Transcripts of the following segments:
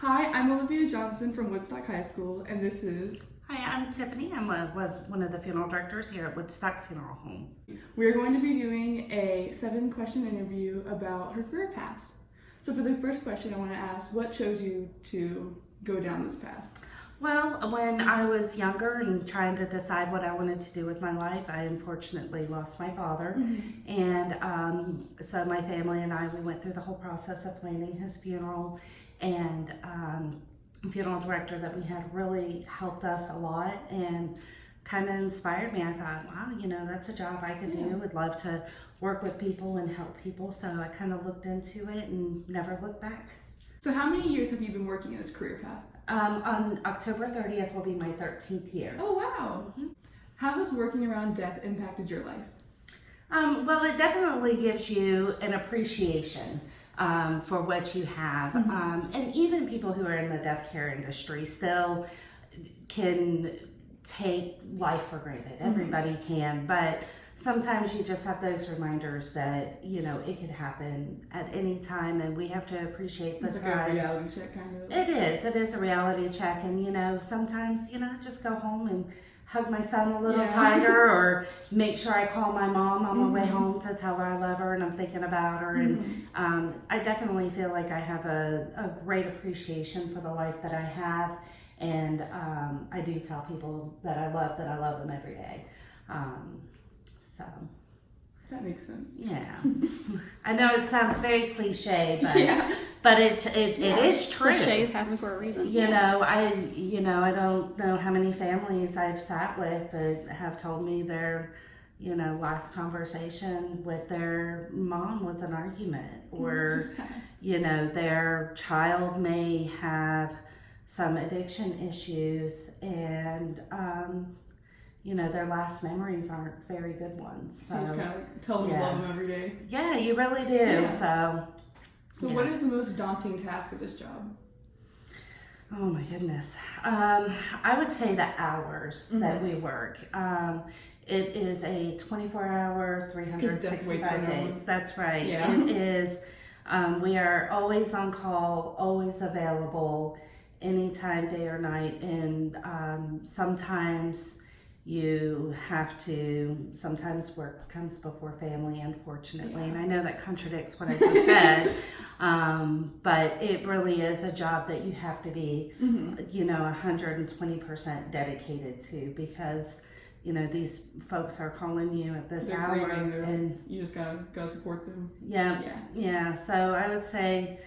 Hi, I'm Olivia Johnson from Woodstock High School, and this is. Hi, I'm Tiffany. I'm one of the funeral directors here at Woodstock Funeral Home. We are going to be doing a 7-question interview about her career path. So for the first question, I want to ask, what chose you to go down this path? Well, when I was younger and trying to decide what I wanted to do with my life, I unfortunately lost my father. And so my family and we went through the whole process of planning his funeral. And the funeral director that we had really helped us a lot and kind of inspired me. I thought, wow, that's a job I could do. Would love to work with people and help people. So I kind of looked into it and never looked back. So how many years have you been working in this career path? On October 30th will be my 13th year. Oh, wow. How has working around death impacted your life? Well, it definitely gives you an appreciation for what you have. And even people who are in the death care industry still can take life for granted. Everybody can, but sometimes you just have those reminders that, it could happen at any time, and we have to appreciate the It's time. like a reality check, kind of. It is a reality check, and sometimes, just go home and hug my son a little tighter, or make sure I call my mom on my way home to tell her I love her and I'm thinking about her. And I definitely feel like I have a great appreciation for the life that I have, and I do tell people that I love them every day. So That makes sense. yeah, I know it sounds very cliche, but it is true. Cliches happen for a reason. I don't know how many families I've sat with that have told me their last conversation with their mom was an argument, or their child may have some addiction issues, and their last memories aren't very good ones. So you just kind of like tell them you love them every day. Yeah, you really do. Yeah. So what is the most daunting task of this job? Oh my goodness. I would say the hours that we work. It is a 24-hour, 365 days. That's right. Yeah. It is. We are always on call, always available, anytime, day or night. And sometimes sometimes work comes before family, unfortunately. And I know that contradicts what I just said, but it really is a job that you have to be, 120% dedicated to, because, these folks are calling you at this hour. And you just gotta go support them. Yeah. So I would say,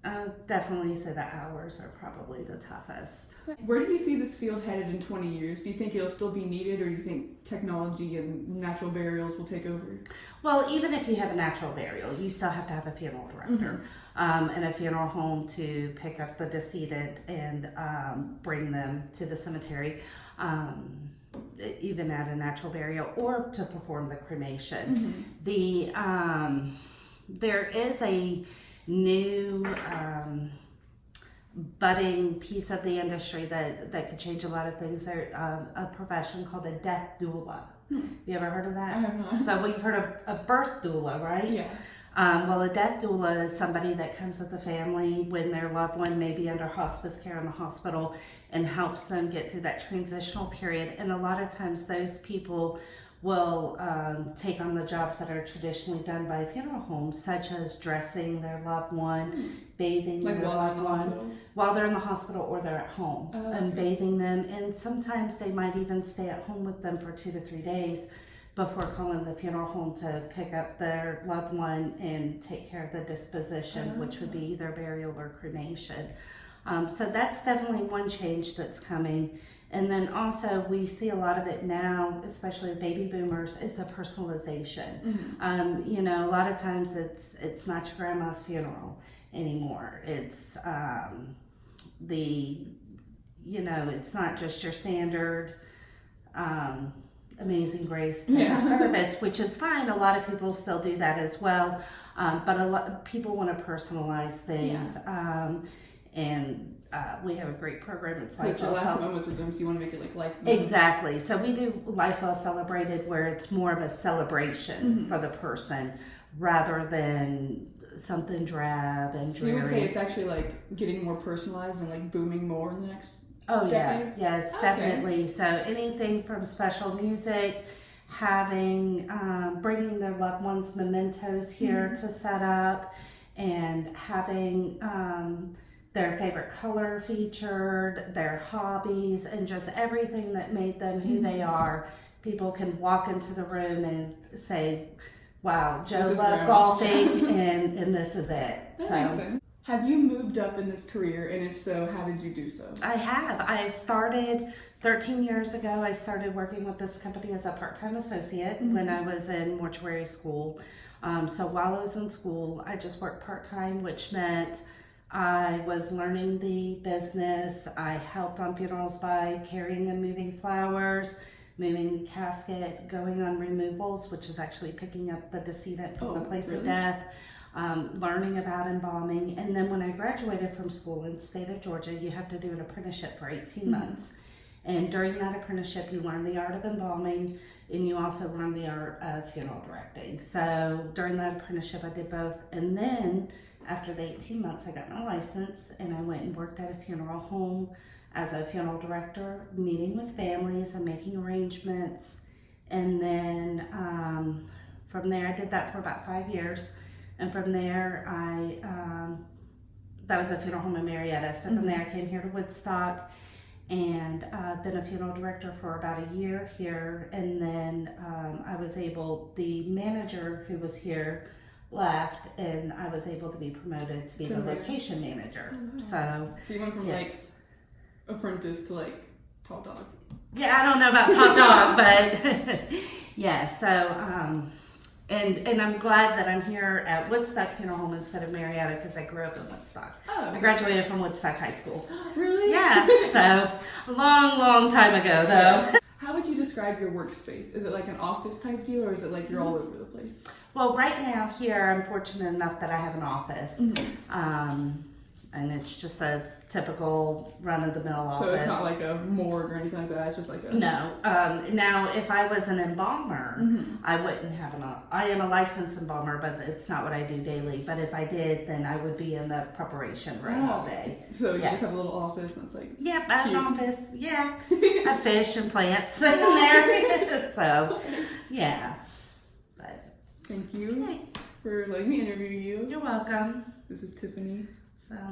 I would definitely say the hours are probably the toughest. Where do you see this field headed in 20 years? Do you think it'll still be needed, or do you think technology and natural burials will take over? Well, even if you have a natural burial, you still have to have a funeral director and a funeral home to pick up the decedent and bring them to the cemetery, even at a natural burial, or to perform the cremation. There is a new budding piece of the industry that could change a lot of things. There's a profession called a death doula. You ever heard of that? I have not. So we've heard of a birth doula, right? Yeah. Well, a death doula is somebody that comes with the family when their loved one may be under hospice care in the hospital and helps them get through that transitional period. And a lot of times those people will take on the jobs that are traditionally done by funeral homes, such as dressing their loved one, bathing their loved one while they're in the hospital or they're at home, and bathing them. And sometimes they might even stay at home with them for 2 to 3 days before calling the funeral home to pick up their loved one and take care of the disposition, which would be either burial or cremation. So that's definitely one change that's coming. And then also we see a lot of it now, especially with baby boomers, is the personalization. A lot of times it's not your grandma's funeral anymore. It's it's not just your standard Amazing Grace type of service, which is fine. A lot of people still do that as well, but a lot of people want to personalize things. And we have a great program. It's like your last moments with them, so you want to make it like life. Exactly. So we do Life Well Celebrated, where it's more of a celebration for the person rather than something drab and So you would say dreary. it's actually like getting more personalized and like booming more in the next. Oh yeah, decades? yeah, it's Okay. definitely so. Anything from special music, having bringing their loved ones mementos here to set up, and having their favorite color featured, their hobbies, and just everything that made them who they are. People can walk into the room and say, "Wow, Joe This is loved Grandma." golfing, and this is it." That So. makes sense. Have you moved up in this career, and if so, how did you do so? I have. I started 13 years ago. I started working with this company as a part-time associate when I was in mortuary school. So while I was in school, I just worked part-time, which meant I was learning the business. I helped on funerals by carrying and moving flowers, moving the casket, going on removals, which is actually picking up the decedent from the place of really? death. Learning about embalming. And then when I graduated from school in the state of Georgia, you have to do an apprenticeship for 18 months. And during that apprenticeship, you learn the art of embalming, and you also learn the art of funeral directing. So during that apprenticeship, I did both. And then after the 18 months, I got my license, and I went and worked at a funeral home as a funeral director, meeting with families and making arrangements. And then from there, I did that for about 5 years. And from there, that was a funeral home in Marietta. So from there, I came here to Woodstock, and been a funeral director for about a year here. And then I was able, the manager who was here left, and I was able to be promoted to be the location manager. So you went from yes. like apprentice to like top dog. Yeah, I don't know about top dog, but yeah, so and I'm glad that I'm here at Woodstock Funeral Home instead of Marietta, because I grew up in Woodstock. Oh, I graduated from Woodstock High School. really? Yeah, so a long time ago though. How would you describe your workspace? Is it like an office type deal, or is it like you're all over the place? Well, right now here, I'm fortunate enough that I have an office. And it's just a typical run-of-the-mill office. So it's not like a morgue or anything like that. It's just like a No. Now, if I was an embalmer, I wouldn't have I am a licensed embalmer, but it's not what I do daily. But if I did, then I would be in the preparation room all day. So you Yeah. just have a little office and it's like Yep, I have an cute. office. Yeah, I have fish and plants in there. So, yeah. But Thank you for letting me interview you. you're welcome. This is Tiffany.